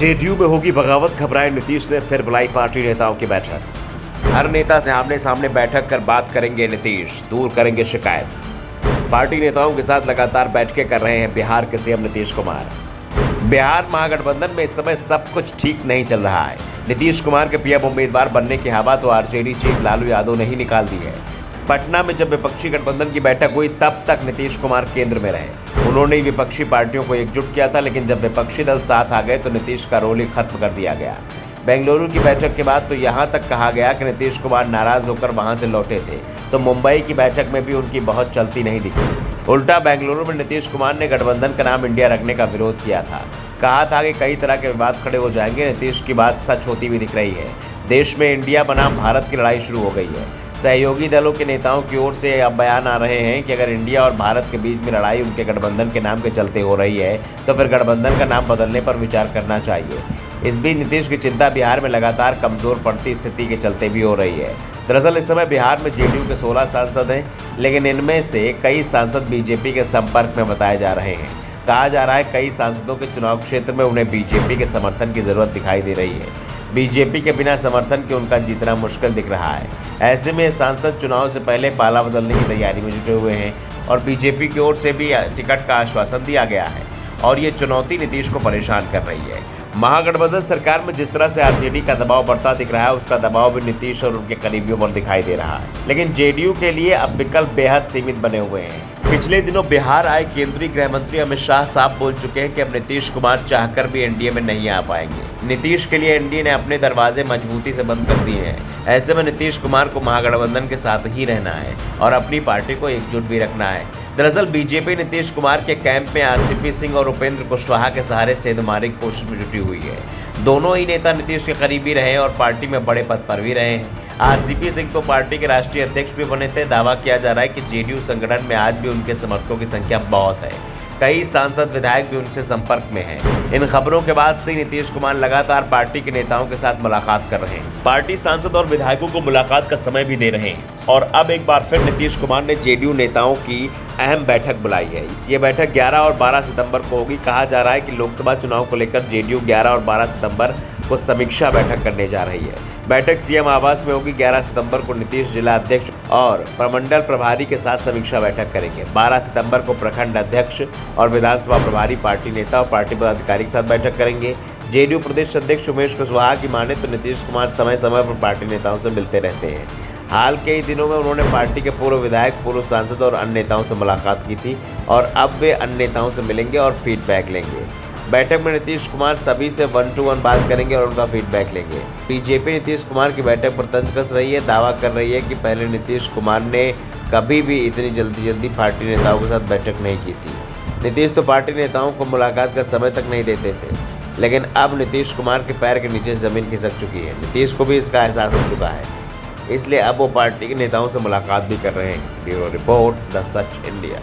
JDU में होगी बगावत, घबराए नीतीश ने फिर बुलाई पार्टी नेताओं की बैठक। हर नेता से आमने सामने बैठक कर बात करेंगे नीतीश, दूर करेंगे शिकायत। पार्टी नेताओं के साथ लगातार बैठकें कर रहे हैं बिहार के सीएम नीतीश कुमार। बिहार महागठबंधन में इस समय सब कुछ ठीक नहीं चल रहा है। नीतीश कुमार के पीएम उम्मीदवार बनने की हवा तो आरजेडी चीफ लालू यादव ने ही निकाल दी है। पटना में जब विपक्षी गठबंधन की बैठक हुई तब तक नीतीश कुमार केंद्र में रहे। उन्होंने ही विपक्षी पार्टियों को एकजुट किया था, लेकिन जब विपक्षी दल साथ आ गए तो नीतीश का रोल ही खत्म कर दिया गया। बेंगलुरु की बैठक के बाद तो यहां तक कहा गया कि नीतीश कुमार नाराज होकर वहां से लौटे थे, तो मुंबई की बैठक में भी उनकी बहुत चलती नहीं दिखी। उल्टा बेंगलुरु में नीतीश कुमार ने गठबंधन का नाम इंडिया रखने का विरोध किया था। कहा था कि कई तरह के विवाद खड़े हो जाएंगे। नीतीश की बात सच होती भी दिख रही है। देश में इंडिया बनाम भारत की लड़ाई शुरू हो गई है। सहयोगी दलों के नेताओं की ओर से अब बयान आ रहे हैं कि अगर इंडिया और भारत के बीच में लड़ाई उनके गठबंधन के नाम के चलते हो रही है तो फिर गठबंधन का नाम बदलने पर विचार करना चाहिए। इस बीच नीतीश की चिंता बिहार में लगातार कमजोर पड़ती स्थिति के चलते भी हो रही है। दरअसल इस समय बिहार में जेडीयू के 16 सांसद हैं, लेकिन इनमें से कई सांसद बीजेपी के संपर्क में बताए जा रहे हैं। कहा जा रहा है कई सांसदों के चुनाव क्षेत्र में उन्हें बीजेपी के समर्थन की जरूरत दिखाई दे रही है। बीजेपी के बिना समर्थन के उनका जीतना मुश्किल दिख रहा है। ऐसे में सांसद चुनाव से पहले पाला बदलने की तैयारी में जुटे हुए हैं और बीजेपी की ओर से भी टिकट का आश्वासन दिया गया है और ये चुनौती नीतीश को परेशान कर रही है। महागठबंधन सरकार में जिस तरह से आरजेडी का दबाव बढ़ता दिख रहा है, उसका दबाव भी नीतीश और उनके करीबियों पर दिखाई दे रहा है। लेकिन जेडीयू के लिए अब विकल्प बेहद सीमित बने हुए हैं। पिछले दिनों बिहार आए केंद्रीय गृह मंत्री अमित शाह साफ बोल चुके हैं कि अब नीतीश कुमार चाहकर भी एनडीए में नहीं आ पाएंगे। नीतीश के लिए एनडीए ने अपने दरवाजे मजबूती से बंद कर दिए हैं। ऐसे में नीतीश कुमार को महागठबंधन के साथ ही रहना है और अपनी पार्टी को एकजुट भी रखना है। दरअसल बीजेपी नीतीश कुमार के कैंप में आरसीपी सिंह और उपेंद्र कुशवाहा के सहारे सेंधमारी की कोशिश में जुटी हुई है। दोनों ही नेता नीतीश के करीबी रहे और पार्टी में बड़े पद पर भी रहे हैं। आरसीपी सिंह तो पार्टी के राष्ट्रीय अध्यक्ष भी बने थे। दावा किया जा रहा है कि जेडीयू संगठन में आज भी उनके समर्थकों की संख्या बहुत है। कई सांसद विधायक भी उनसे संपर्क में हैं। इन खबरों के बाद से नीतीश कुमार लगातार पार्टी के नेताओं के साथ मुलाकात कर रहे हैं। पार्टी सांसद और विधायकों को मुलाकात का समय भी दे रहे हैं और अब एक बार फिर नीतीश कुमार ने जेडीयू नेताओं की अहम बैठक बुलाई है। ये बैठक 11 और 12 सितंबर को होगी। कहा जा रहा है कि लोकसभा चुनाव को लेकर जेडीयू 11 और 12 सितंबर को समीक्षा बैठक करने जा रही है। बैठक सीएम आवास में होगी। 11 सितंबर को नीतीश जिला अध्यक्ष और प्रमंडल प्रभारी के साथ समीक्षा बैठक करेंगे। 12 सितंबर को प्रखंड अध्यक्ष और विधानसभा प्रभारी पार्टी नेता और पार्टी पदाधिकारी के साथ बैठक करेंगे। जेडीयू प्रदेश अध्यक्ष उमेश कुशवाहा की माने तो नीतीश कुमार समय समय पर पार्टी नेताओं से मिलते रहते हैं। हाल के ही दिनों में उन्होंने पार्टी के पूर्व विधायक, पूर्व सांसद और अन्य नेताओं से मुलाकात की थी और अब वे अन्य नेताओं से मिलेंगे और फीडबैक लेंगे। बैठक में नीतीश कुमार सभी से 1-to-1 बात करेंगे और उनका फीडबैक लेंगे। बीजेपी नीतीश कुमार की बैठक पर तंज कस रही है। दावा कर रही है कि पहले नीतीश कुमार ने कभी भी इतनी जल्दी पार्टी नेताओं के साथ बैठक नहीं की थी। नीतीश तो पार्टी नेताओं को मुलाकात का समय तक नहीं देते थे, लेकिन अब नीतीश कुमार के पैर के नीचे जमीन खिसक चुकी है। नीतीश को भी इसका एहसास हो चुका है, इसलिए अब वो पार्टी के नेताओं से मुलाकात भी कर रहे हैं। Bureau report, the such India.